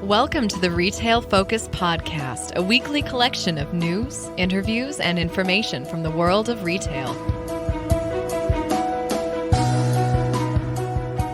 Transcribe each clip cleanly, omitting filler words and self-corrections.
Welcome to the Retail Focus Podcast, a weekly collection of news, interviews, and information from the world of retail.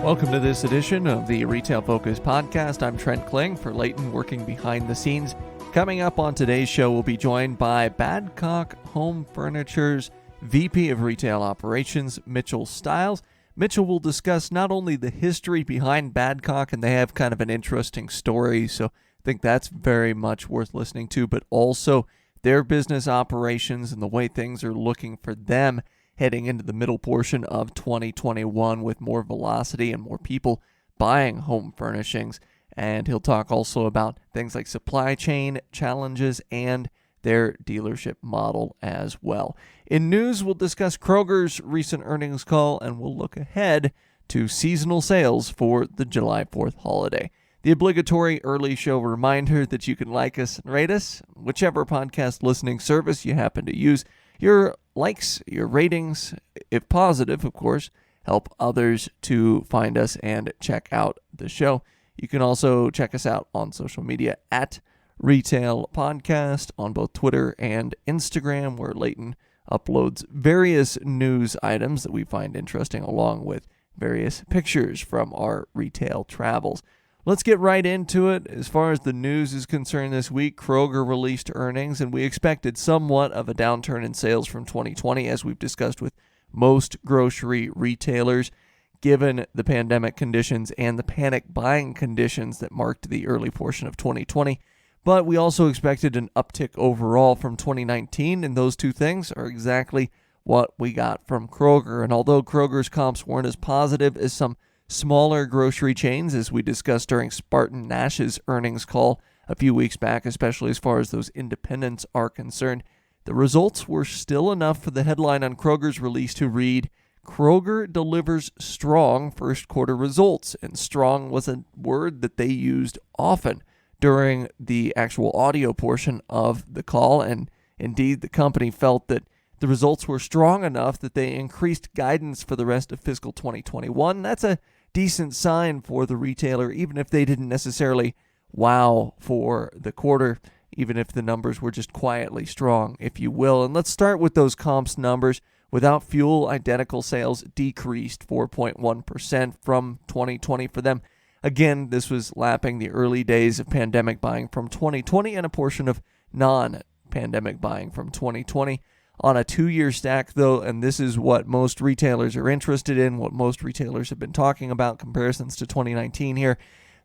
Welcome to this edition of the Retail Focus Podcast. I'm Trent Kling for Leighton, working behind the scenes. Coming up on today's show, we'll be joined by Badcock Home Furniture's VP of Retail Operations, Mitchell Stiles. Mitchell will discuss not only the history behind Badcock, and they have kind of an interesting story, so I think that's very much worth listening to, but also their business operations and the way things are looking for them heading into the middle portion of 2021 with more velocity and more people buying home furnishings. And he'll talk also about things like supply chain challenges and their dealership model as well. In news, we'll discuss Kroger's recent earnings call, and we'll look ahead to seasonal sales for the July 4th holiday. The obligatory early show reminder that you can like us and rate us, whichever podcast listening service you happen to use. Your likes, your ratings, if positive, of course, help others to find us and check out the show. You can also check us out on social media at Retail Podcast on both Twitter and Instagram, where Leighton uploads various news items that we find interesting, along with various pictures from our retail travels. Let's get right into it. As far as the news is concerned this week, Kroger released earnings, and we expected somewhat of a downturn in sales from 2020, as we've discussed with most grocery retailers, given the pandemic conditions and the panic buying conditions that marked the early portion of 2020. But we also expected an uptick overall from 2019, and those two things are exactly what we got from Kroger. And although Kroger's comps weren't as positive as some smaller grocery chains, as we discussed during Spartan Nash's earnings call a few weeks back, especially as far as those independents are concerned, the results were still enough for the headline on Kroger's release to read, "Kroger delivers strong first quarter results." And strong was a word that they used often during the actual audio portion of the call, and indeed the company felt that the results were strong enough that they increased guidance for the rest of fiscal 2021. That's a decent sign for the retailer, even if they didn't necessarily wow for the quarter, even if the numbers were just quietly strong, if you will. And let's start with those comps numbers. Without fuel, identical sales decreased 4.1% from 2020 for them. Again, this was lapping the early days of pandemic buying from 2020 and a portion of non-pandemic buying from 2020. On a two-year stack, though, and this is what most retailers are interested in, what most retailers have been talking about, comparisons to 2019 here,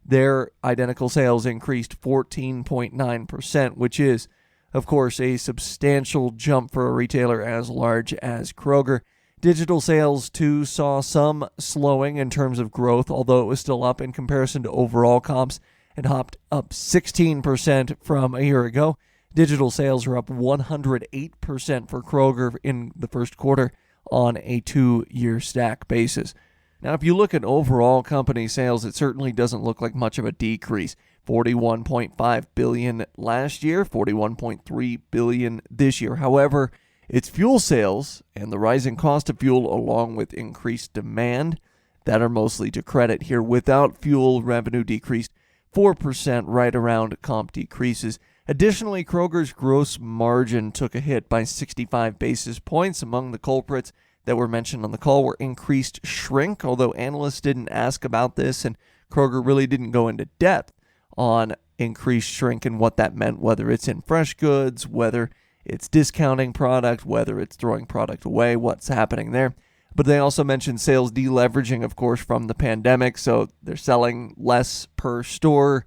their identical sales increased 14.9%, which is, of course, a substantial jump for a retailer as large as Kroger. Digital sales, too, saw some slowing in terms of growth, although it was still up in comparison to overall comps and hopped up 16% from a year ago. Digital sales are up 108% for Kroger in the first quarter on a two-year stack basis. Now, if you look at overall company sales, it certainly doesn't look like much of a decrease. $41.5 billion last year, $41.3 billion this year. However, it's fuel sales and the rising cost of fuel, along with increased demand, that are mostly to credit here. Without fuel, revenue decreased 4%, right around comp decreases. Additionally, Kroger's gross margin took a hit by 65 basis points. Among the culprits that were mentioned on the call were increased shrink, although analysts didn't ask about this, and Kroger really didn't go into depth on increased shrink and what that meant, whether it's in fresh goods, whether it's discounting product, whether it's throwing product away, what's happening there. But they also mentioned sales deleveraging, of course, from the pandemic. So they're selling less per store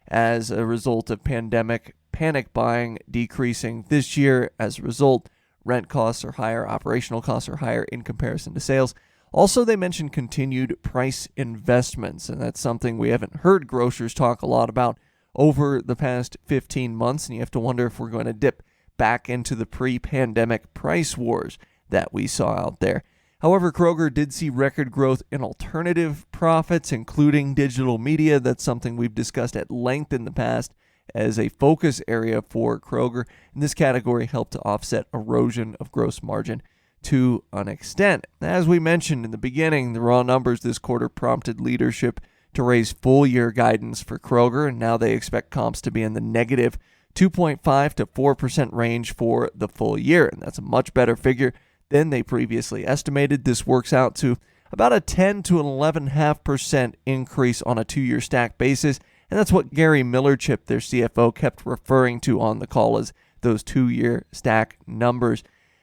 as a result of pandemic panic buying decreasing this year. As a result, rent costs are higher, operational costs are higher in comparison to sales. Also, they mentioned continued price investments, and that's something we haven't heard grocers talk a lot about over the past 15 months, and you have to wonder if we're going to dip back into the pre-pandemic price wars that we saw out there. However, Kroger did see record growth in alternative profits, including digital media. That's something we've discussed at length in the past as a focus area for Kroger. And this category helped to offset erosion of gross margin to an extent. As we mentioned in the beginning, the raw numbers this quarter prompted leadership to raise full-year guidance for Kroger, and now they expect comps to be in the negative 2.5 to 4% range for the full year, and that's a much better figure than they previously estimated. This works out to about a 10 to 11.5% increase on a 2-year stack basis, and that's what Gary Millerchip, their CFO, kept referring to on the call as those 2-year stack numbers.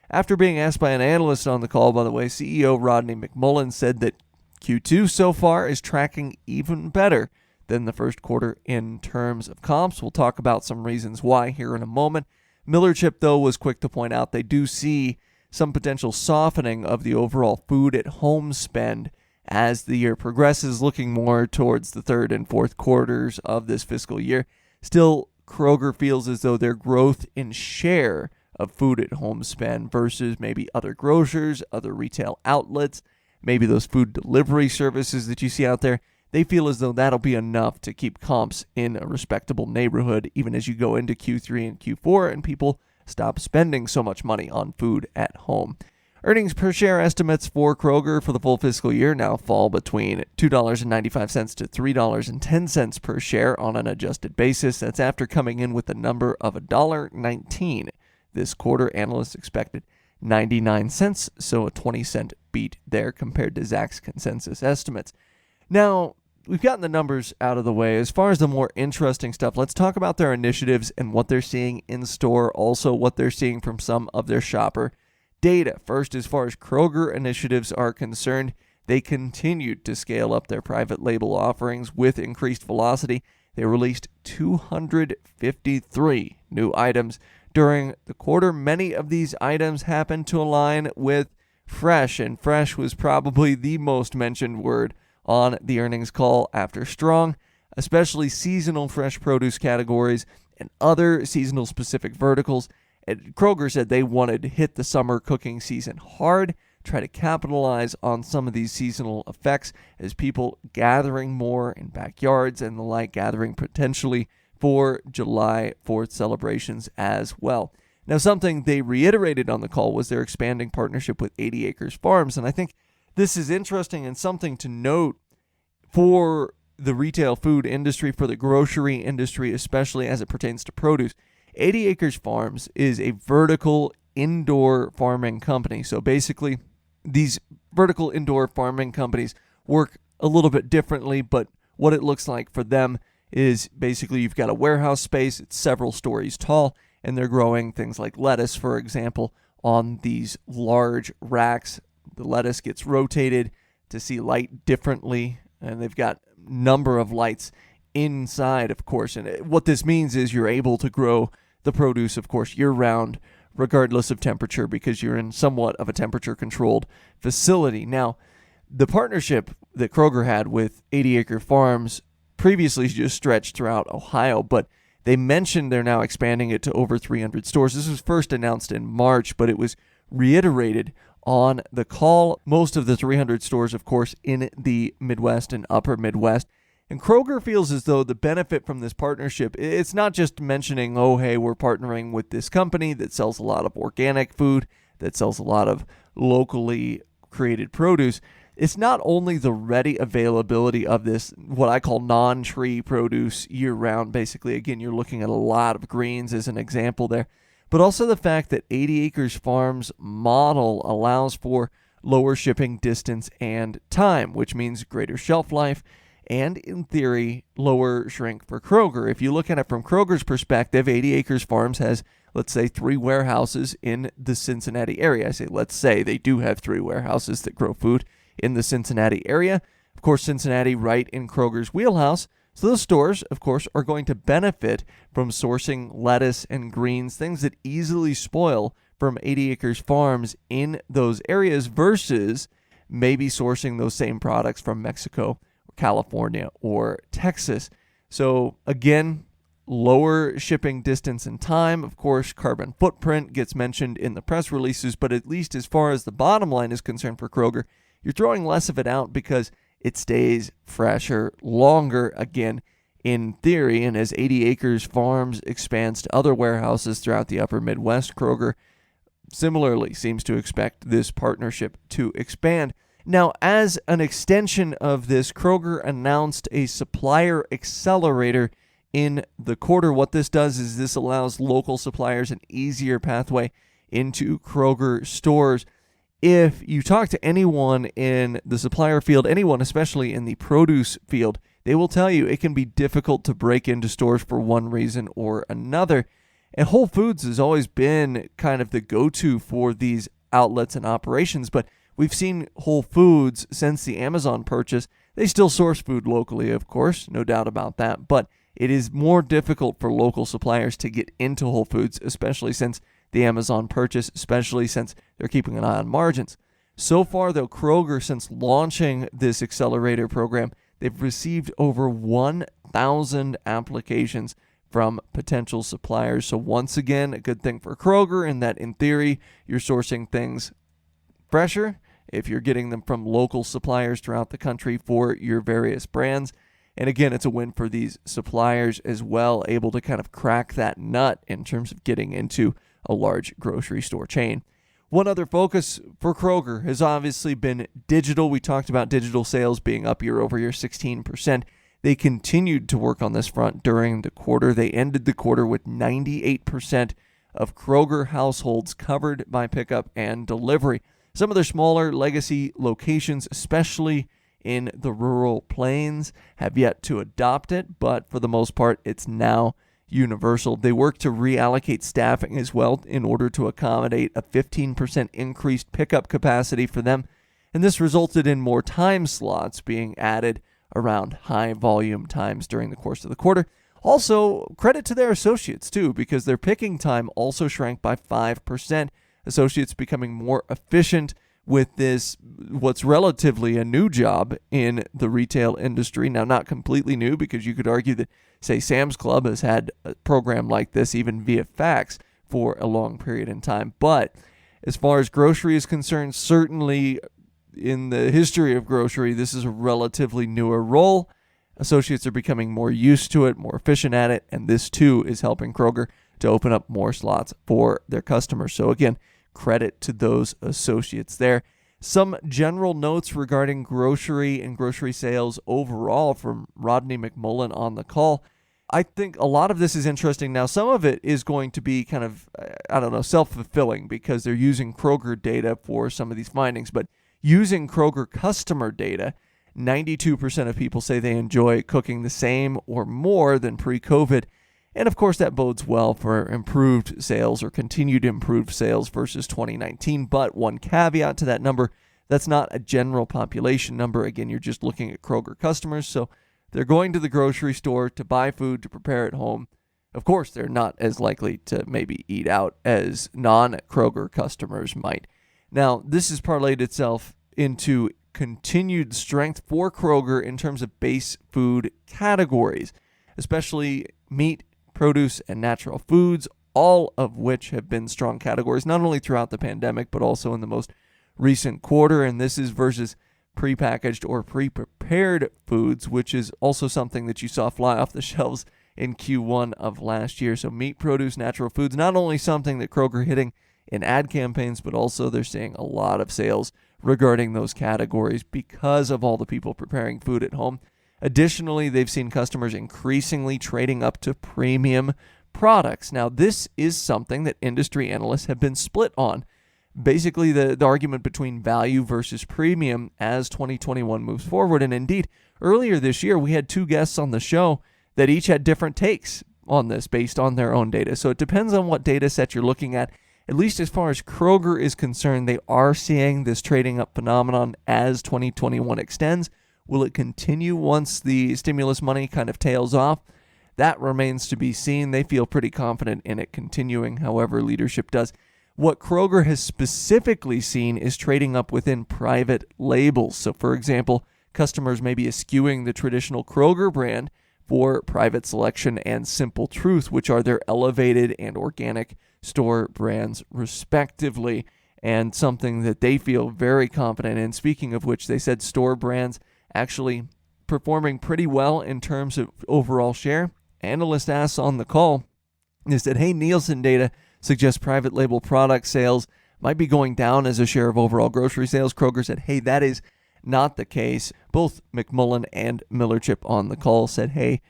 After being asked by an analyst on the call, by the way, CEO Rodney McMullen said that Q2 so far is tracking even better than the first quarter in terms of comps. We'll talk about some reasons why here in a moment. Millerchip, though, was quick to point out they do see some potential softening of the overall food at home spend as the year progresses, looking more towards the third and fourth quarters of this fiscal year. Still, Kroger feels as though their growth in share of food at home spend versus maybe other grocers, other retail outlets, maybe those food delivery services that you see out there, they feel as though that'll be enough to keep comps in a respectable neighborhood even as you go into Q3 and Q4 and people stop spending so much money on food at home. Earnings per share estimates for Kroger for the full fiscal year now fall between $2.95 to $3.10 per share on an adjusted basis. That's after coming in with a number of $1.19. This quarter, analysts expected 99 cents, so a 20-cent beat there compared to Zach's consensus estimates. Now, we've gotten the numbers out of the way. As far as the more interesting stuff, let's talk about their initiatives and what they're seeing in store, also what they're seeing from some of their shopper data. First, as far as Kroger initiatives are concerned, they continued to scale up their private label offerings with increased velocity. They released 253 new items during the quarter. Many of these items happened to align with fresh, and fresh was probably the most mentioned word on the earnings call after strong, especially seasonal fresh produce categories and other seasonal specific verticals. And Kroger said they wanted to hit the summer cooking season hard, try to capitalize on some of these seasonal effects as people gathering more in backyards and the like, gathering potentially for July 4th celebrations as well. Now, something they reiterated on the call was their expanding partnership with 80 Acres Farms, and I think this is interesting and something to note for the retail food industry, for the grocery industry, especially as it pertains to produce. 80 Acres Farms is a vertical indoor farming company. So basically, these vertical indoor farming companies work a little bit differently, but what it looks like for them is basically you've got a warehouse space, it's several stories tall, and they're growing things like lettuce, for example, on these large racks. The lettuce gets rotated to see light differently, and they've got a number of lights inside, of course. And what this means is you're able to grow the produce, of course, year-round, regardless of temperature, because you're in somewhat of a temperature-controlled facility. Now, the partnership that Kroger had with 80 Acre Farms previously just stretched throughout Ohio, but they mentioned they're now expanding it to over 300 stores. This was first announced in March, but it was reiterated on the call. Most of the 300 stores, of course, in the Midwest and upper Midwest. And Kroger feels as though the benefit from this partnership, it's not just mentioning, oh, hey, we're partnering with this company that sells a lot of organic food, that sells a lot of locally created produce. It's not only the ready availability of this, what I call non-tree produce year-round. Basically, again, you're looking at a lot of greens as an example there, but also the fact that 80 Acres Farms model allows for lower shipping distance and time, which means greater shelf life and, in theory, lower shrink for Kroger. If you look at it from Kroger's perspective, 80 Acres Farms has, let's say, 3 warehouses in the Cincinnati area. I say let's say, they do have 3 warehouses that grow food in the Cincinnati area. Of course, Cincinnati right in Kroger's wheelhouse. So those stores, of course, are going to benefit from sourcing lettuce and greens, things that easily spoil from 80 Acres Farms in those areas versus maybe sourcing those same products from Mexico, California, or Texas. So again, lower shipping distance and time. Of course, carbon footprint gets mentioned in the press releases, but at least as far as the bottom line is concerned for Kroger, you're throwing less of it out because it stays fresher longer, again, in theory. And as 80 Acres Farms expands to other warehouses throughout the upper Midwest, Kroger similarly seems to expect this partnership to expand. Now, as an extension of this, Kroger announced a supplier accelerator in the quarter. What this does is this allows local suppliers an easier pathway into Kroger stores. If you talk to anyone in the supplier field, anyone especially in the produce field, they will tell you it can be difficult to break into stores for one reason or another. And Whole Foods has always been kind of the go-to for these outlets and operations, but we've seen Whole Foods since the Amazon purchase. They still source food locally, of course, no doubt about that, but it is more difficult for local suppliers to get into Whole Foods, especially since the Amazon purchase, especially since they're keeping an eye on margins. So far, though, Kroger, since launching this accelerator program, they've received over 1,000 applications from potential suppliers. So once again, a good thing for Kroger in that, in theory, you're sourcing things fresher if you're getting them from local suppliers throughout the country for your various brands. And again, it's a win for these suppliers as well, able to kind of crack that nut in terms of getting into a large grocery store chain. One other focus for Kroger has obviously been digital. We talked about digital sales being up year over year 16%. They continued to work on this front during the quarter. They ended the quarter with 98% of Kroger households covered by pickup and delivery. Some of their smaller legacy locations, especially in the rural plains, have yet to adopt it, but for the most part, it's now universal. They work to reallocate staffing as well in order to accommodate a 15% increased pickup capacity for them, and this resulted in more time slots being added around high volume times during the course of the quarter. Also, credit to their associates too, because their picking time also shrank by 5%. Associates becoming more efficient with this, what's relatively a new job in the retail industry. Now, not completely new, because you could argue that, say, Sam's Club has had a program like this even via fax for a long period in time. But as far as grocery is concerned, certainly in the history of grocery, this is a relatively newer role. Associates are becoming more used to it, more efficient at it, and this too is helping Kroger to open up more slots for their customers. So again, credit to those associates there. Some general notes regarding grocery and grocery sales overall from Rodney McMullen on the call. I think a lot of this is interesting. Now, some of it is going to be kind of, self-fulfilling because they're using Kroger data for some of these findings. But using Kroger customer data, 92% of people say they enjoy cooking the same or more than pre-COVID. And of course, that bodes well for improved sales or continued improved sales versus 2019. But one caveat to that number, that's not a general population number. Again, you're just looking at Kroger customers. So they're going to the grocery store to buy food to prepare at home. Of course, they're not as likely to maybe eat out as non-Kroger customers might. Now, this has parlayed itself into continued strength for Kroger in terms of base food categories, especially meat, produce, and natural foods, all of which have been strong categories, not only throughout the pandemic, but also in the most recent quarter. And this is versus prepackaged or pre-prepared foods, which is also something that you saw fly off the shelves in Q1 of last year. So meat, produce, natural foods, not only something that Kroger hitting in ad campaigns, but also they're seeing a lot of sales regarding those categories because of all the people preparing food at home. Additionally, they've seen customers increasingly trading up to premium products. Now, this is something that industry analysts have been split on. Basically, the argument between value versus premium as 2021 moves forward. And indeed, earlier this year, we had two guests on the show that each had different takes on this based on their own data. So it depends on what data set you're looking at. At least as far as Kroger is concerned, they are seeing this trading up phenomenon as 2021 extends. Will it continue once the stimulus money kind of tails off? That remains to be seen. They feel pretty confident in it continuing, however leadership does. What Kroger has specifically seen is trading up within private labels. So, for example, customers may be eschewing the traditional Kroger brand for Private Selection and Simple Truth, which are their elevated and organic store brands, respectively, and something that they feel very confident in. Speaking of which, they said store brands actually performing pretty well in terms of overall share. Analyst asks on the call, they said, hey, Nielsen data suggests private label product sales might be going down as a share of overall grocery sales. Kroger said, hey, that is not the case. Both McMullen and Millerchip on the call said, hey,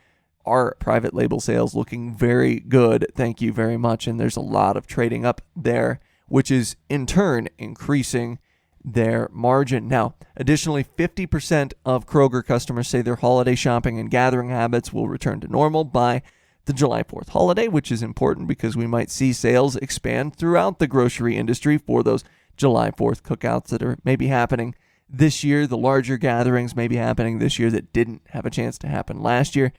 our private label sales looking very good. Thank you very much. And there's a lot of trading up there, which is in turn increasing their margin. Now, additionally, 50% of Kroger customers say their holiday shopping and gathering habits will return to normal by the July 4th holiday, which is important because we might see sales expand throughout the grocery industry for those July 4th cookouts that are maybe happening this year. The larger gatherings may be happening this year that didn't have a chance to happen last year.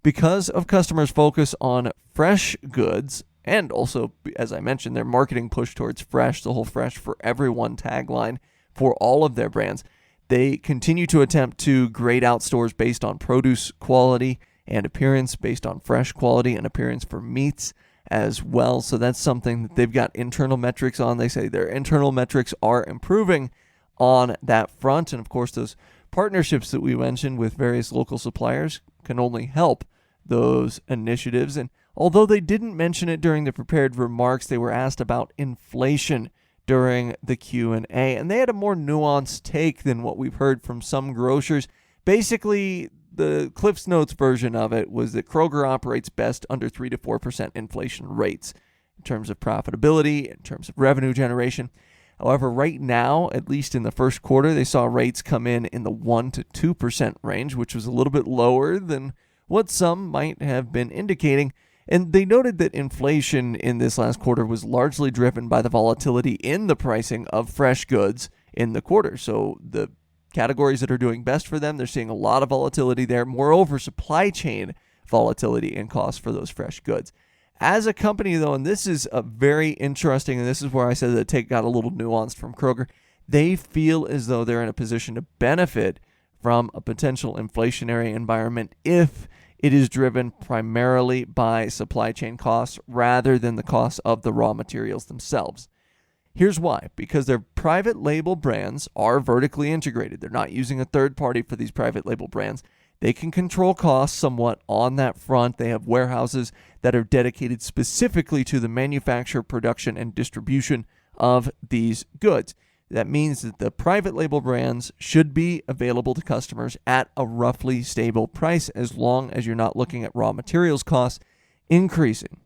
Because of customers' focus on fresh goods and also, as I mentioned, their marketing push towards fresh, the whole fresh for everyone tagline for all of their brands, they continue to attempt to grade out stores based on produce quality and appearance, based on fresh quality and appearance for meats as well. So that's something that they've got internal metrics on. They say their internal metrics are improving on that front. And of course, those partnerships that we mentioned with various local suppliers can only help those initiatives. And although they didn't mention it during the prepared remarks, they were asked about inflation during the Q&A, and they had a more nuanced take than what we've heard from some grocers. Basically, the Cliff's Notes version of it was that Kroger operates best under 3 to 4% inflation rates in terms of profitability, in terms of revenue generation. However, right now, at least in the first quarter, they saw rates come in the 1 to 2% range, which was a little bit lower than what some might have been indicating. And they noted that inflation in this last quarter was largely driven by the volatility in the pricing of fresh goods in the quarter. So the categories that are doing best for them, they're seeing a lot of volatility there. Moreover, supply chain volatility and costs for those fresh goods. As a company, though, and this is a very interesting, and this is where I said the take got a little nuanced from Kroger, they feel as though they're in a position to benefit from a potential inflationary environment if it is driven primarily by supply chain costs rather than the costs of the raw materials themselves. Here's why. Because their private label brands are vertically integrated. They're not using a third party for these private label brands. They can control costs somewhat on that front. They have warehouses that are dedicated specifically to the manufacture, production, and distribution of these goods. That means that the private label brands should be available to customers at a roughly stable price as long as you're not looking at raw materials costs increasing.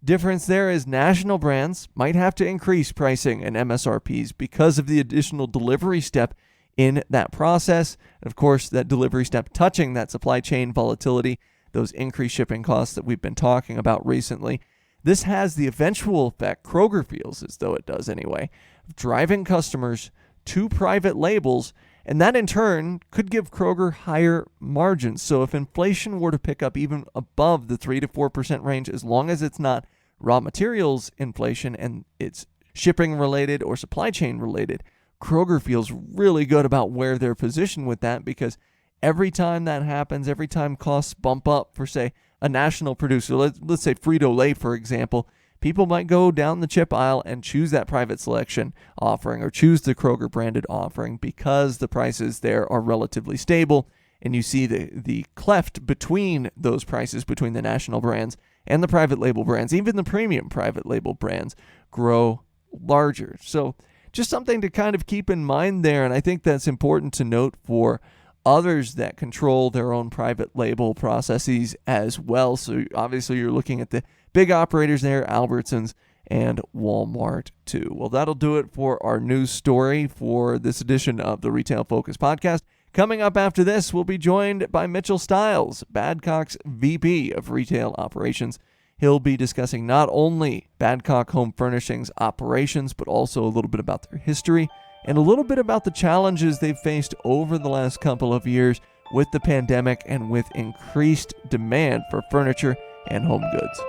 Difference there is national brands might have to increase pricing and MSRPs because of the additional delivery step in that process. Of course, that delivery step touching that supply chain volatility, those increased shipping costs that we've been talking about recently. This has the eventual effect, Kroger feels as though it does anyway, of driving customers to private labels, and that in turn could give Kroger higher margins. So if inflation were to pick up even above the 3 to 4% range, as long as it's not raw materials inflation and it's shipping related or supply chain related, Kroger feels really good about where they're positioned with that, because every time that happens, every time costs bump up for, say, a national producer, let's say Frito-Lay, for example, people might go down the chip aisle and choose that private selection offering or choose the Kroger branded offering because the prices there are relatively stable. And you see the cleft between those prices, between the national brands and the private label brands, even the premium private label brands, grow larger. So just something to kind of keep in mind there. And I think that's important to note for others that control their own private label processes as well. So obviously you're looking at the big operators there, Albertsons and Walmart too. Well, that'll do it for our news story for this edition of the Retail Focus podcast. Coming up after this, we'll be joined by Mitchell Stiles, Badcock's VP of Retail Operations. He'll be discussing not only Badcock Home Furnishings operations, but also a little bit about their history and a little bit about the challenges they've faced over the last couple of years with the pandemic and with increased demand for furniture and home goods.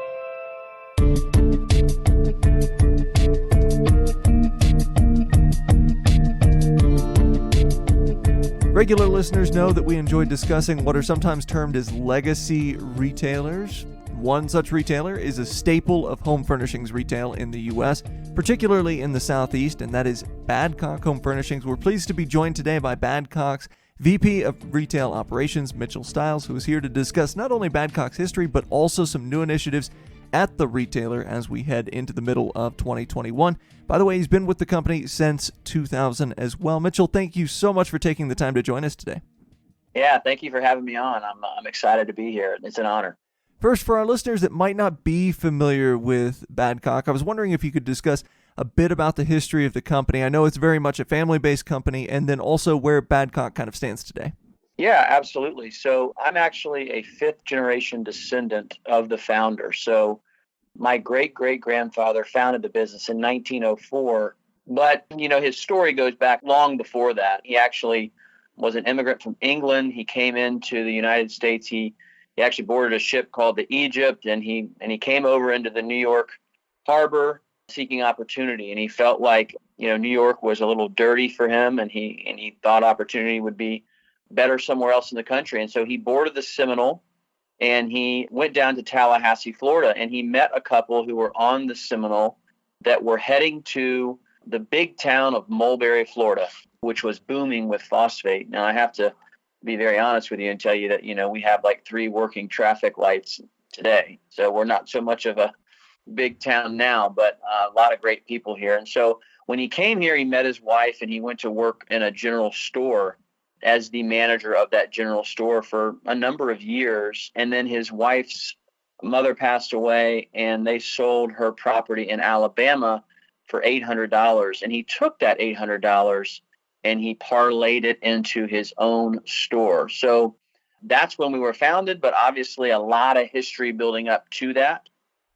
Regular listeners know that we enjoy discussing what are sometimes termed as legacy retailers. One such retailer is a staple of home furnishings retail in the U.S., particularly in the Southeast, and that is Badcock Home Furnishings. We're pleased to be joined today by Badcock's VP of Retail Operations, Mitchell Stiles, who is here to discuss not only Badcock's history, but also some new initiatives at the retailer as we head into the middle of 2021. By the way, he's been with the company since 2000 as well. Mitchell, thank you so much for taking the time to join us today. Yeah, thank you for having me on. I'm excited to be here. It's an honor. First, for our listeners that might not be familiar with Badcock, I was wondering if you could discuss a bit about the history of the company. I know it's very much a family-based company, and then also where Badcock kind of stands today. Yeah, absolutely. So I'm actually a fifth-generation descendant of the founder. So my great-great-grandfather founded the business in 1904, but, his story goes back long before that. He actually was an immigrant from England. He came into the United States. He actually boarded a ship called the Egypt, and he came over into the New York harbor seeking opportunity. And he felt like, New York was a little dirty for him, and he thought opportunity would be better somewhere else in the country. And so he boarded the Seminole, and he went down to Tallahassee, Florida, and he met a couple who were on the Seminole that were heading to the big town of Mulberry, Florida, which was booming with phosphate. Now, I have to be very honest with you and tell you that, we have like 3 working traffic lights today. So we're not so much of a big town now, but a lot of great people here. And so when he came here, he met his wife, and he went to work in a general store as the manager of that general store for a number of years. And then his wife's mother passed away, and they sold her property in Alabama for $800. And he took that $800 and he parlayed it into his own store. So that's when we were founded, but obviously a lot of history building up to that.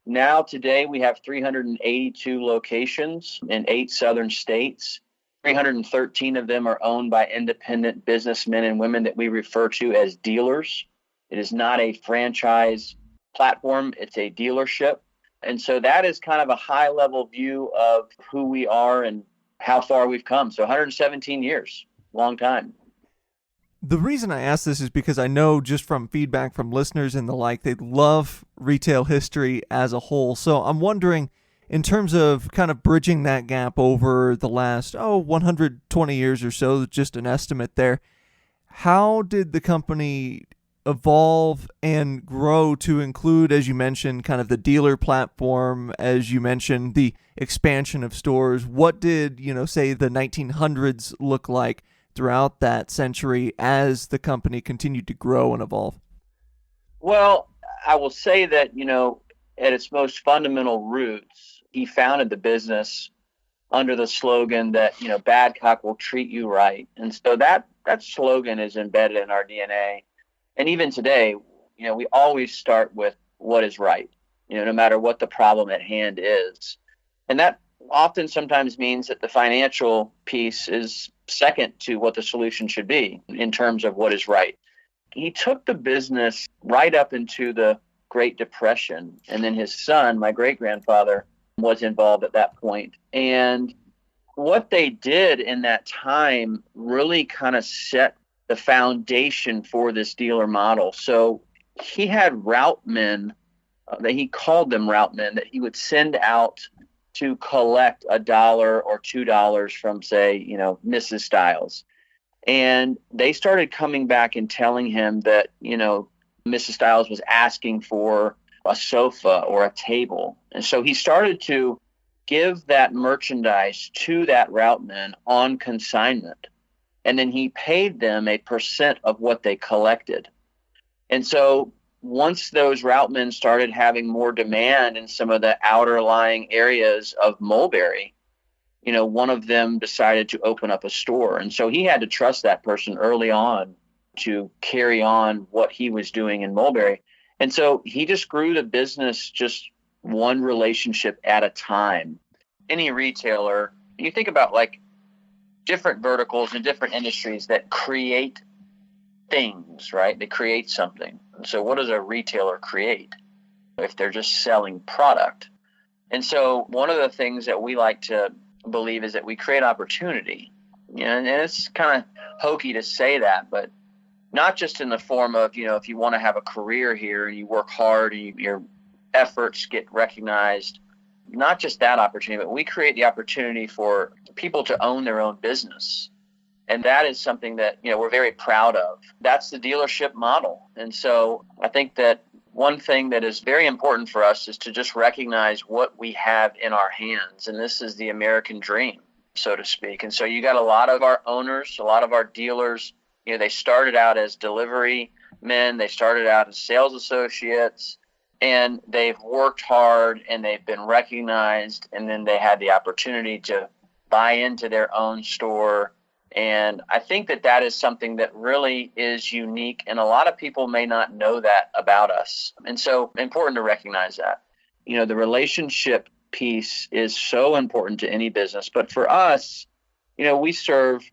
Now, today, we have 382 locations in 8 southern states. 313 of them are owned by independent businessmen and women that we refer to as dealers. It is not a franchise platform. It's a dealership. And so that is kind of a high-level view of who we are and how far we've come. So 117 years, long time. The reason I ask this is because I know just from feedback from listeners and the like, they love retail history as a whole. So I'm wondering, in terms of kind of bridging that gap over the last, 120 years or so, just an estimate there, how did the company evolve and grow to include, as you mentioned, kind of the dealer platform, as you mentioned, the expansion of stores? What did, say the 1900s look like throughout that century as the company continued to grow and evolve? Well, I will say that, at its most fundamental roots, he founded the business under the slogan that, Badcock will treat you right. And so that slogan is embedded in our DNA. And even today, we always start with what is right, no matter what the problem at hand is. And that often sometimes means that the financial piece is second to what the solution should be in terms of what is right. He took the business right up into the Great Depression. And then his son, my great-grandfather, was involved at that point. And what they did in that time really kind of set the foundation for this dealer model. So he had route men, that he called them route men, that he would send out to collect $1 or $2 from, say, Mrs. Stiles. And they started coming back and telling him that, Mrs. Stiles was asking for a sofa or a table. And so he started to give that merchandise to that route man on consignment. And then he paid them a % of what they collected. And so once those route men started having more demand in some of the outer lying areas of Mulberry, one of them decided to open up a store. And so he had to trust that person early on to carry on what he was doing in Mulberry. And so he just grew the business just one relationship at a time. Any retailer, you think about like different verticals and different industries that create things, right? They create something. And so what does a retailer create if they're just selling product? And so one of the things that we like to believe is that we create opportunity. And it's kind of hokey to say that, but not just in the form of, if you want to have a career here and you work hard and your efforts get recognized, not just that opportunity, but we create the opportunity for people to own their own business. And that is something that, we're very proud of. That's the dealership model. And so I think that one thing that is very important for us is to just recognize what we have in our hands. And this is the American dream, so to speak. And so you got a lot of our owners, a lot of our dealers, they started out as delivery men, they started out as sales associates, and they've worked hard and they've been recognized, and then they had the opportunity to buy into their own store. And I think that is something that really is unique, and a lot of people may not know that about us. And so important to recognize that. The relationship piece is so important to any business. But for us, we serve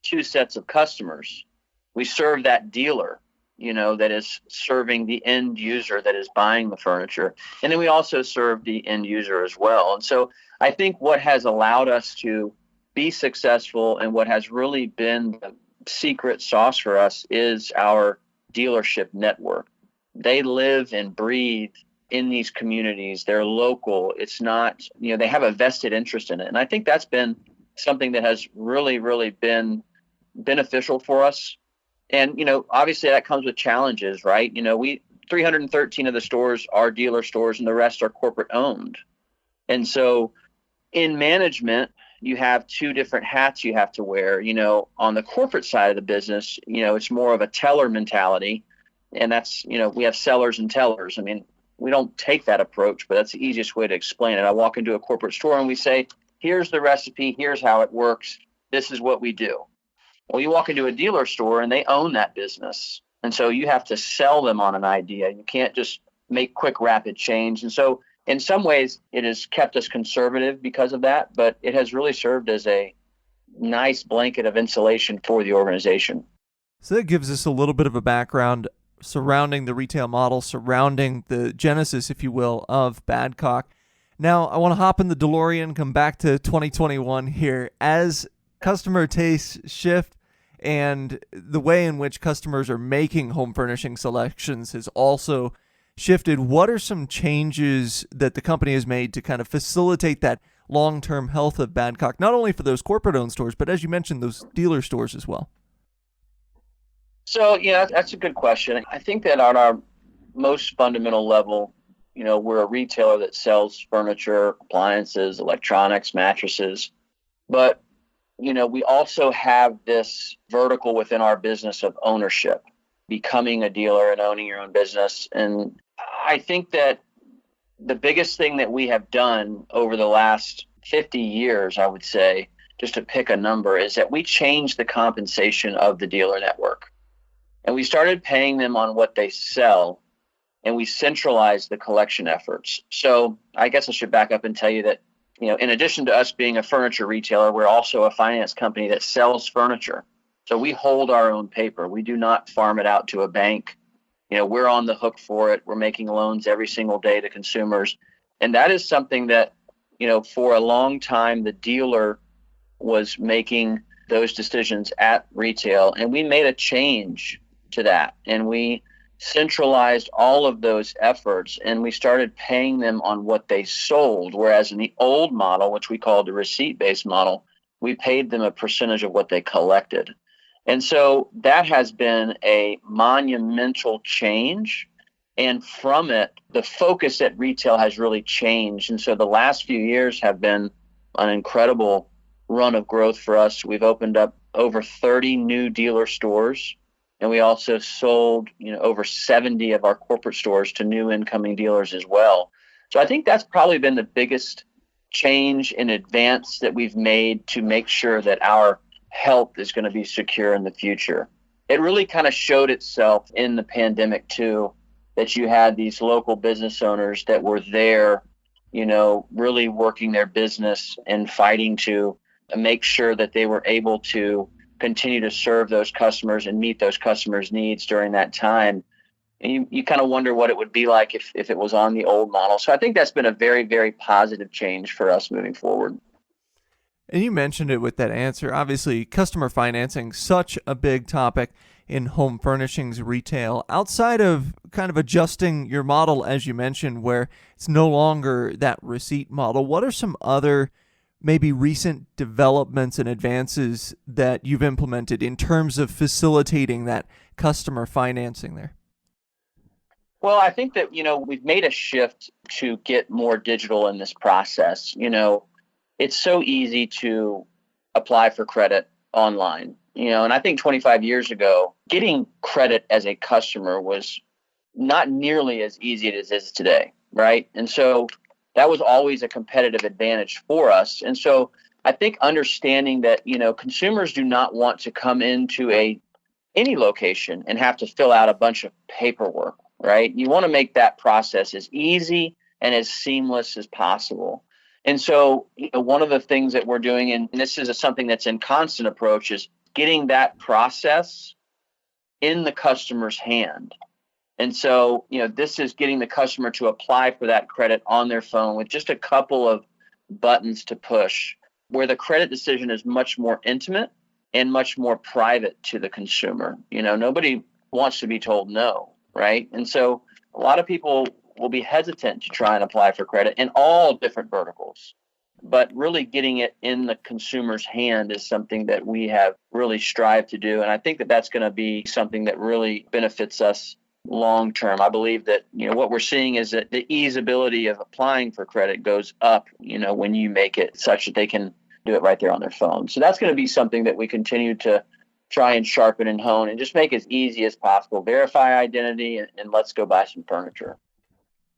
two sets of customers. We serve that dealer, that is serving the end user that is buying the furniture. And then we also serve the end user as well. And so I think what has allowed us to be successful and what has really been the secret sauce for us is our dealership network. They live and breathe in these communities. They're local. It's not, they have a vested interest in it. And I think that's been something that has really, really been beneficial for us. And, obviously that comes with challenges, right? 313 of the stores are dealer stores and the rest are corporate owned. And so in management, you have two different hats you have to wear. On the corporate side of the business, it's more of a teller mentality. And that's, we have sellers and tellers. I mean, we don't take that approach, but that's the easiest way to explain it. I walk into a corporate store and we say, here's the recipe, here's how it works, this is what we do. Well, you walk into a dealer store and they own that business. And so you have to sell them on an idea. You can't just make quick, rapid change. And so in some ways, it has kept us conservative because of that, but it has really served as a nice blanket of insulation for the organization. So that gives us a little bit of a background surrounding the retail model, surrounding the genesis, if you will, of Badcock. Now, I want to hop in the DeLorean, come back to 2021 here. As customer tastes shift and the way in which customers are making home furnishing selections has also shifted, what are some changes that the company has made to kind of facilitate that long-term health of Badcock, not only for those corporate-owned stores, but as you mentioned, those dealer stores as well? So, that's a good question. I think that on our most fundamental level, we're a retailer that sells furniture, appliances, electronics, mattresses. But, we also have this vertical within our business of ownership, becoming a dealer and owning your own business. And I think that the biggest thing that we have done over the last 50 years, I would say, just to pick a number, is that we changed the compensation of the dealer network. And we started paying them on what they sell, and we centralized the collection efforts. So I guess I should back up and tell you that, in addition to us being a furniture retailer, we're also a finance company that sells furniture. So we hold our own paper. We do not farm it out to a bank. We're on the hook for it. We're making loans every single day to consumers. And that is something that, for a long time, the dealer was making those decisions at retail. And we made a change to that. And we centralized all of those efforts and we started paying them on what they sold. Whereas in the old model, which we called the receipt-based model, we paid them a percentage of what they collected. And so that has been a monumental change. And from it, the focus at retail has really changed. And so the last few years have been an incredible run of growth for us. We've opened up over 30 new dealer stores. And we also sold, over 70 of our corporate stores to new incoming dealers as well. So I think that's probably been the biggest change in advance that we've made to make sure that our health is going to be secure in the future. It really kind of showed itself in the pandemic too, that you had these local business owners that were there, really working their business and fighting to make sure that they were able to continue to serve those customers and meet those customers' needs during that time. And you kind of wonder what it would be like if it was on the old model. So I think that's been a very, very positive change for us moving forward. And you mentioned it with that answer. Obviously, customer financing, such a big topic in home furnishings retail. Outside of kind of adjusting your model, as you mentioned, where it's no longer that receipt model, what are some other maybe recent developments and advances that you've implemented in terms of facilitating that customer financing there? Well, I think that, we've made a shift to get more digital in this process. It's so easy to apply for credit online, and I think 25 years ago, getting credit as a customer was not nearly as easy as it is today, right? And so that was always a competitive advantage for us. And so I think understanding that, consumers do not want to come into any location and have to fill out a bunch of paperwork, right? You want to make that process as easy and as seamless as possible. And so, one of the things that we're doing, and this is something that's in constant approach, is getting that process in the customer's hand. And so, this is getting the customer to apply for that credit on their phone with just a couple of buttons to push, where the credit decision is much more intimate and much more private to the consumer. Nobody wants to be told no, right? And so a lot of people will be hesitant to try and apply for credit in all different verticals. But really getting it in the consumer's hand is something that we have really strived to do. And I think that that's going to be something that really benefits us long term. I believe that, what we're seeing is that the easeability of applying for credit goes up, when you make it such that they can do it right there on their phone. So that's going to be something that we continue to try and sharpen and hone and just make as easy as possible. Verify identity and let's go buy some furniture.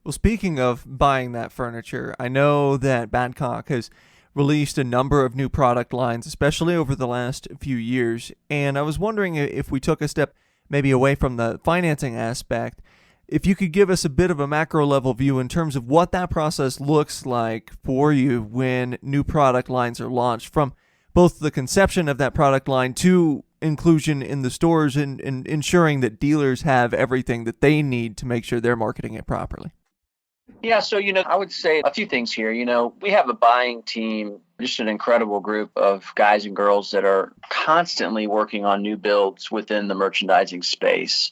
Well, speaking of buying that furniture, I know that Badcock has released a number of new product lines, especially over the last few years. And I was wondering if we took a step maybe away from the financing aspect, if you could give us a bit of a macro level view in terms of what that process looks like for you when new product lines are launched, from both the conception of that product line to inclusion in the stores and ensuring that dealers have everything that they need to make sure they're marketing it properly. Yeah, so, I would say a few things here. We have a buying team, just an incredible group of guys and girls that are constantly working on new builds within the merchandising space.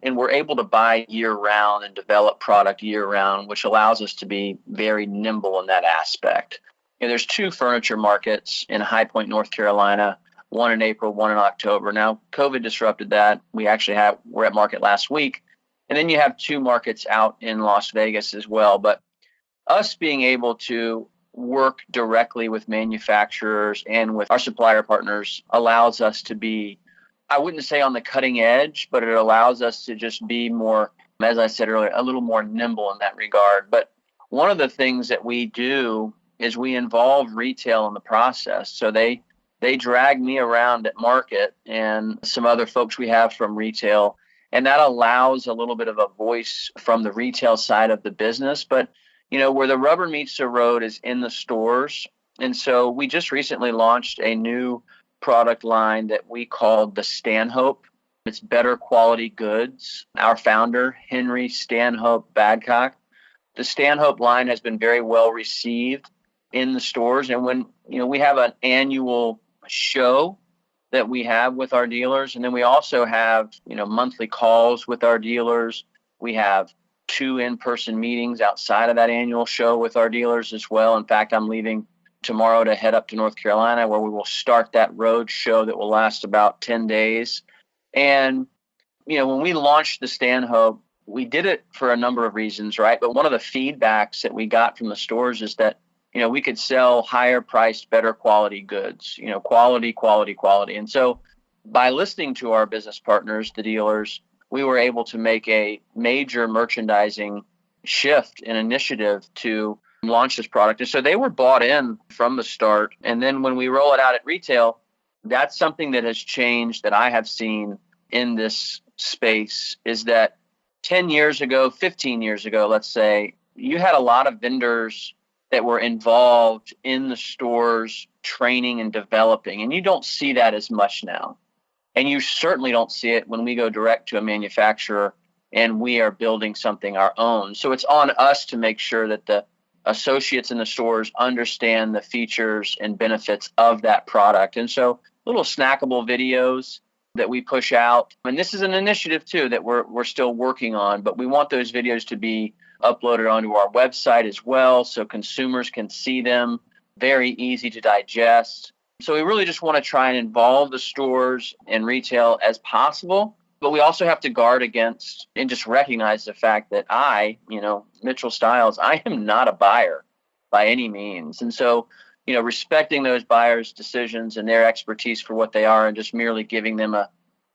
And we're able to buy year round and develop product year round, which allows us to be very nimble in that aspect. There's two furniture markets in High Point, North Carolina, one in April, one in October. Now, COVID disrupted that. We're at market last week. And then you have two markets out in Las Vegas as well. But us being able to work directly with manufacturers and with our supplier partners allows us to be, I wouldn't say on the cutting edge, but it allows us to just be more, as I said earlier, a little more nimble in that regard. But one of the things that we do is we involve retail in the process. So they drag me around at market and some other folks we have from retail. And that allows a little bit of a voice from the retail side of the business. But, where the rubber meets the road is in the stores. And so we just recently launched a new product line that we called the Stanhope. It's better quality goods. Our founder, Henry Stanhope Badcock. The Stanhope line has been very well received in the stores. And when, we have an annual show that we have with our dealers. And then we also have, monthly calls with our dealers. We have 2 in-person meetings outside of that annual show with our dealers as well. In fact, I'm leaving tomorrow to head up to North Carolina, where we will start that road show that will last about 10 days. And, when we launched the Stanhope, we did it for a number of reasons, right? But one of the feedbacks that we got from the stores is that, we could sell higher priced, better quality goods, quality. And so by listening to our business partners, the dealers, we were able to make a major merchandising shift and initiative to launch this product. And so they were bought in from the start. And then when we roll it out at retail, that's something that has changed that I have seen in this space, is that 10 years ago, 15 years ago, let's say, you had a lot of vendors that were involved in the stores training and developing. And you don't see that as much now. And you certainly don't see it when we go direct to a manufacturer and we are building something our own. So it's on us to make sure that the associates in the stores understand the features and benefits of that product. And so little snackable videos that we push out. And this is an initiative too that we're still working on, but we want those videos to be uploaded onto our website as well, so consumers can see them, very easy to digest. So we really just want to try and involve the stores and retail as possible, But we also have to guard against and just recognize the fact that Mitchell Stiles, I am not a buyer by any means. And so, respecting those buyers' decisions and their expertise for what they are and just merely giving them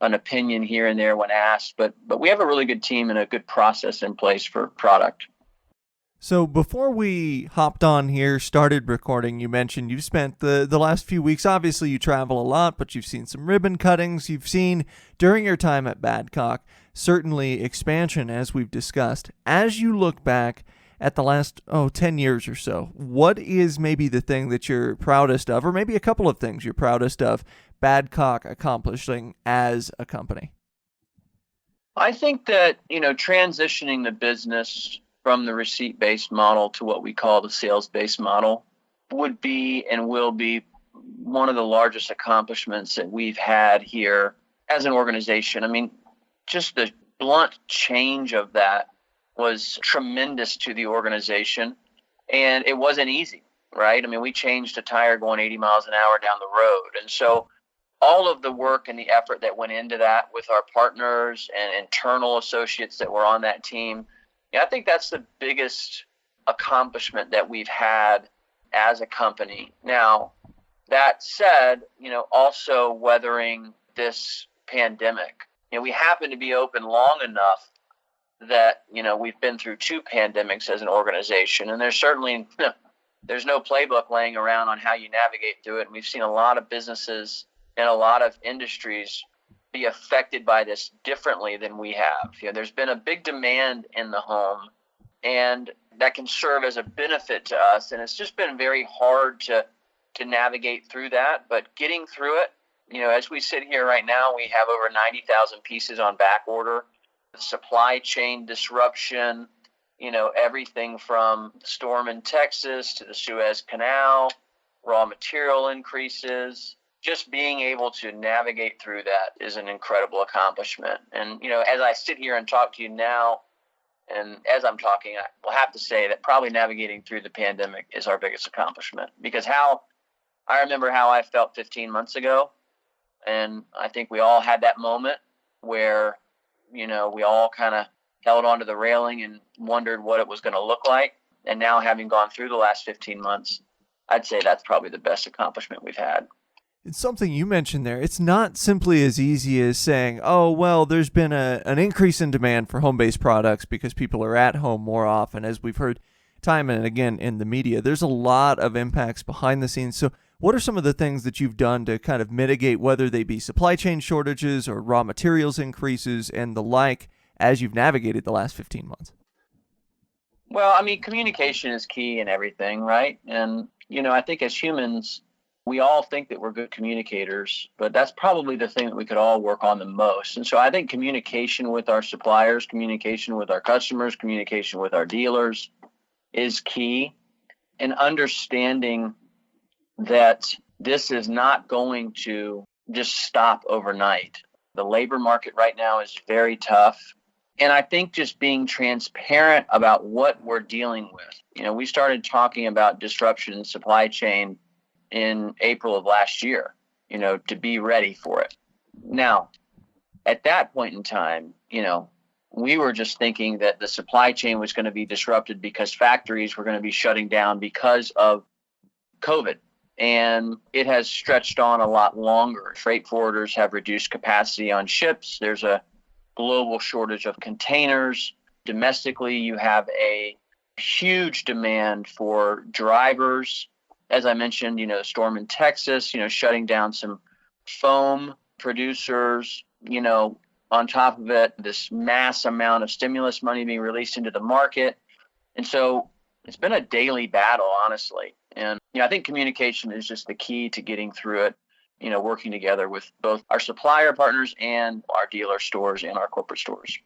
an opinion here and there when asked. But we have a really good team and a good process in place for product. So before we hopped on here, started recording, you mentioned you've spent the last few weeks, obviously you travel a lot, but you've seen some ribbon cuttings. You've seen, during your time at Badcock, certainly expansion, as we've discussed. As you look back at the last, 10 years or so, what is maybe the thing that you're proudest of, or maybe a couple of things you're proudest of Badcock accomplishing as a company? I think that, transitioning the business from the receipt-based model to what we call the sales-based model would be and will be one of the largest accomplishments that we've had here as an organization. I mean, just the blunt change of that was tremendous to the organization, and it wasn't easy, right? I mean, we changed a tire going 80 miles an hour down the road. And so all of the work and the effort that went into that with our partners and internal associates that were on that team, I think that's the biggest accomplishment that we've had as a company. Now, that said, also weathering this pandemic. We happen to be open long enough that, we've been through 2 pandemics as an organization, and there's certainly there's no playbook laying around on how you navigate through it. And we've seen a lot of businesses and a lot of industries be affected by this differently than we have. There's been a big demand in the home, and that can serve as a benefit to us. And it's just been very hard to navigate through that. But getting through it, as we sit here right now, we have over 90,000 pieces on back order. The supply chain disruption, everything from the storm in Texas to the Suez Canal, raw material increases. Just being able to navigate through that is an incredible accomplishment. And, as I sit here and talk to you now, and as I'm talking, I will have to say that probably navigating through the pandemic is our biggest accomplishment, because I remember how I felt 15 months ago. And I think we all had that moment where, we all kind of held onto the railing and wondered what it was going to look like. And now, having gone through the last 15 months, I'd say that's probably the best accomplishment we've had. It's something you mentioned there. It's not simply as easy as saying, there's been an increase in demand for home-based products because people are at home more often. As we've heard time and again in the media, there's a lot of impacts behind the scenes. So what are some of the things that you've done to kind of mitigate, whether they be supply chain shortages or raw materials increases and the like, as you've navigated the last 15 months? Well, I mean, communication is key in everything, right? And, I think as humans, we all think that we're good communicators, but that's probably the thing that we could all work on the most. And so I think communication with our suppliers, communication with our customers, communication with our dealers is key. And understanding that this is not going to just stop overnight. The labor market right now is very tough. And I think just being transparent about what we're dealing with. We started talking about disruption in supply chain in April of last year, to be ready for it. Now, at that point in time, we were just thinking that the supply chain was going to be disrupted because factories were going to be shutting down because of COVID. And it has stretched on a lot longer. Freight forwarders have reduced capacity on ships. There's a global shortage of containers. Domestically, you have a huge demand for drivers. As I mentioned, the storm in Texas, shutting down some foam producers, on top of it, this mass amount of stimulus money being released into the market. And so it's been a daily battle, honestly. And, I think communication is just the key to getting through it, working together with both our supplier partners and our dealer stores and our corporate stores.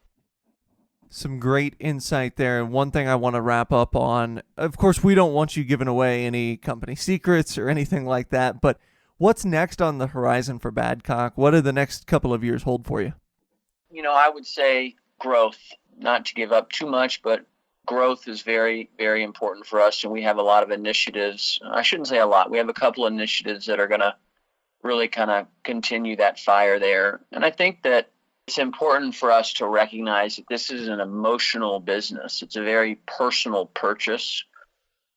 Some great insight there. And one thing I want to wrap up on, of course, we don't want you giving away any company secrets or anything like that, but what's next on the horizon for Badcock? What do the next couple of years hold for you? I would say growth, not to give up too much, but growth is very, very important for us. And we have a lot of initiatives. I shouldn't say a lot. We have a couple of initiatives that are going to really kind of continue that fire there. And I think that, It's important for us to recognize that this is an emotional business. It's a very personal purchase.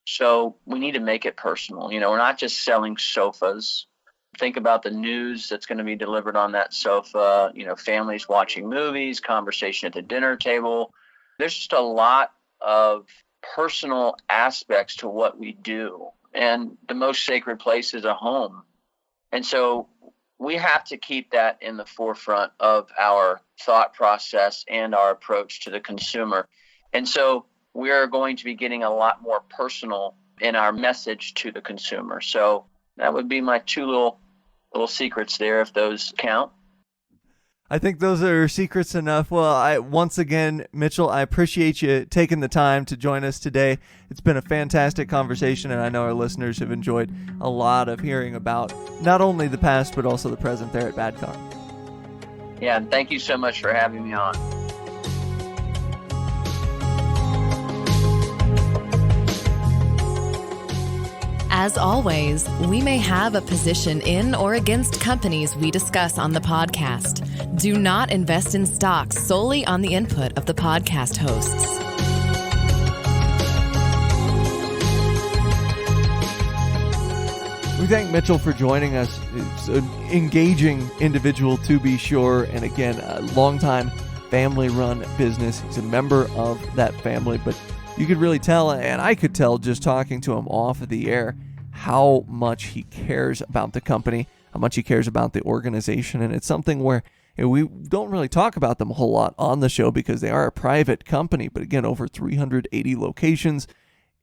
So we need to make it personal. We're not just selling sofas. Think about the news that's going to be delivered on that sofa, families watching movies, conversation at the dinner table. There's just a lot of personal aspects to what we do. And the most sacred place is a home. And so we have to keep that in the forefront of our thought process and our approach to the consumer. And so we are going to be getting a lot more personal in our message to the consumer. So that would be my two little secrets there, if those count. I think those are secrets enough. Well, once again, Mitchell, I appreciate you taking the time to join us today. It's been a fantastic conversation, and I know our listeners have enjoyed a lot of hearing about not only the past, but also the present there at Badcock. Yeah, and thank you so much for having me on. As always, we may have a position in or against companies we discuss on the podcast. Do not invest in stocks solely on the input of the podcast hosts. We thank Mitchell for joining us. It's an engaging individual, to be sure, and again, a longtime family-run business. He's a member of that family, but you could really tell, and I could tell just talking to him off of the air, how much he cares about the company, how much he cares about the organization. And it's something where we don't really talk about them a whole lot on the show because they are a private company. But again, over 380 locations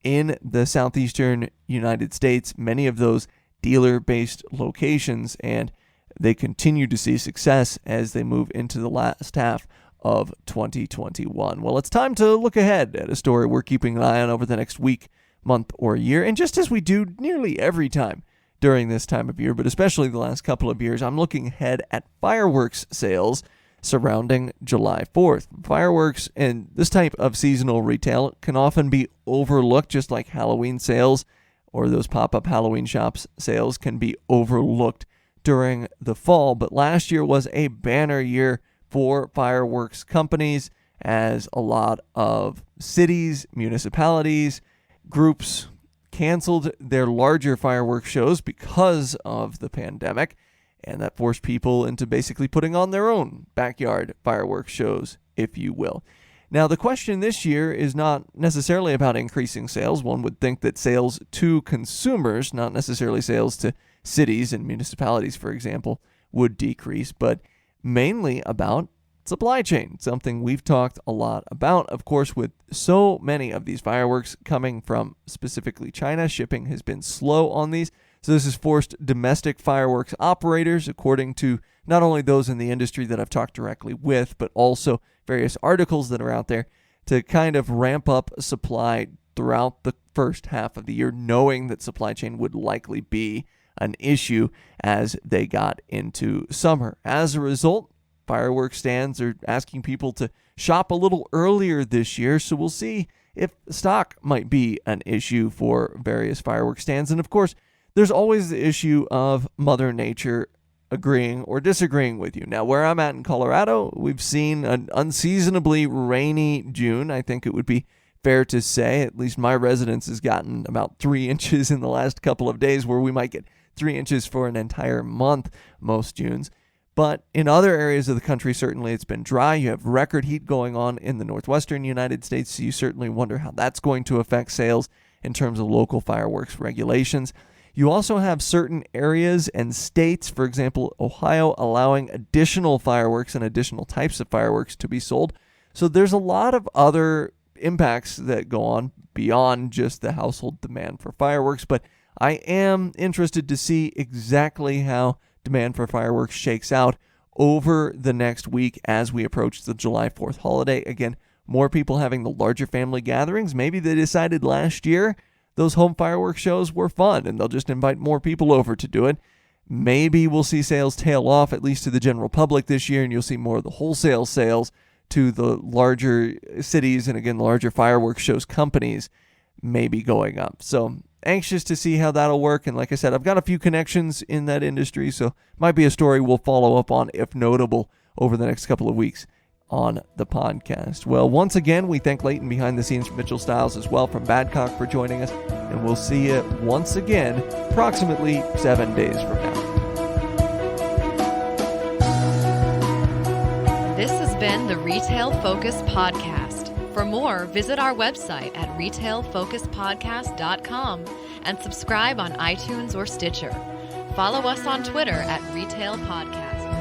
in the southeastern United States, many of those dealer-based locations, and they continue to see success as they move into the last half of 2021. Well, it's time to look ahead at a story we're keeping an eye on over the next week, month, or year. And just as we do nearly every time during this time of year, but especially the last couple of years, I'm looking ahead at fireworks sales surrounding July 4th. Fireworks and this type of seasonal retail can often be overlooked, just like Halloween sales or those pop-up Halloween shops sales can be overlooked during the fall. But last year was a banner year for fireworks companies, as a lot of cities, municipalities, groups canceled their larger fireworks shows because of the pandemic, and that forced people into basically putting on their own backyard fireworks shows, if you will. Now, the question this year is not necessarily about increasing sales. One would think that sales to consumers, not necessarily sales to cities and municipalities, for example, would decrease, but mainly about supply chain, something we've talked a lot about. Of course, with so many of these fireworks coming from specifically China, shipping has been slow on these. So this has forced domestic fireworks operators, according to not only those in the industry that I've talked directly with, but also various articles that are out there, to kind of ramp up supply throughout the first half of the year, knowing that supply chain would likely be an issue as they got into summer. As a result, fireworks stands are asking people to shop a little earlier this year, so we'll see if stock might be an issue for various fireworks stands. And of course, there's always the issue of Mother Nature agreeing or disagreeing with you. Now, where I'm at in Colorado, we've seen an unseasonably rainy June. I think it would be fair to say, at least my residence has gotten about 3 inches in the last couple of days, where we might get 3 inches for an entire month most Junes. But in other areas of the country, certainly it's been dry. You have record heat going on in the northwestern United States, so you certainly wonder how that's going to affect sales in terms of local fireworks regulations. You also have certain areas and states, for example, Ohio, allowing additional fireworks and additional types of fireworks to be sold. So there's a lot of other impacts that go on beyond just the household demand for fireworks, but I am interested to see exactly how demand for fireworks shakes out over the next week as we approach the July 4th holiday. Again, more people having the larger family gatherings. Maybe they decided last year those home fireworks shows were fun and they'll just invite more people over to do it. Maybe we'll see sales tail off, at least to the general public this year, and you'll see more of the wholesale sales to the larger cities and, again, the larger fireworks shows companies maybe going up. So anxious to see how that'll work. And like I said, I've got a few connections in that industry, so might be a story we'll follow up on if notable over the next couple of weeks on the podcast. Well, once again, we thank Leighton behind the scenes from Mitchell Stiles as well from Badcock for joining us, and we'll see you once again approximately 7 days from now. This has been the Retail Focus Podcast. For more, visit our website at retailfocuspodcast.com and subscribe on iTunes or Stitcher. Follow us on Twitter at Retail Podcast.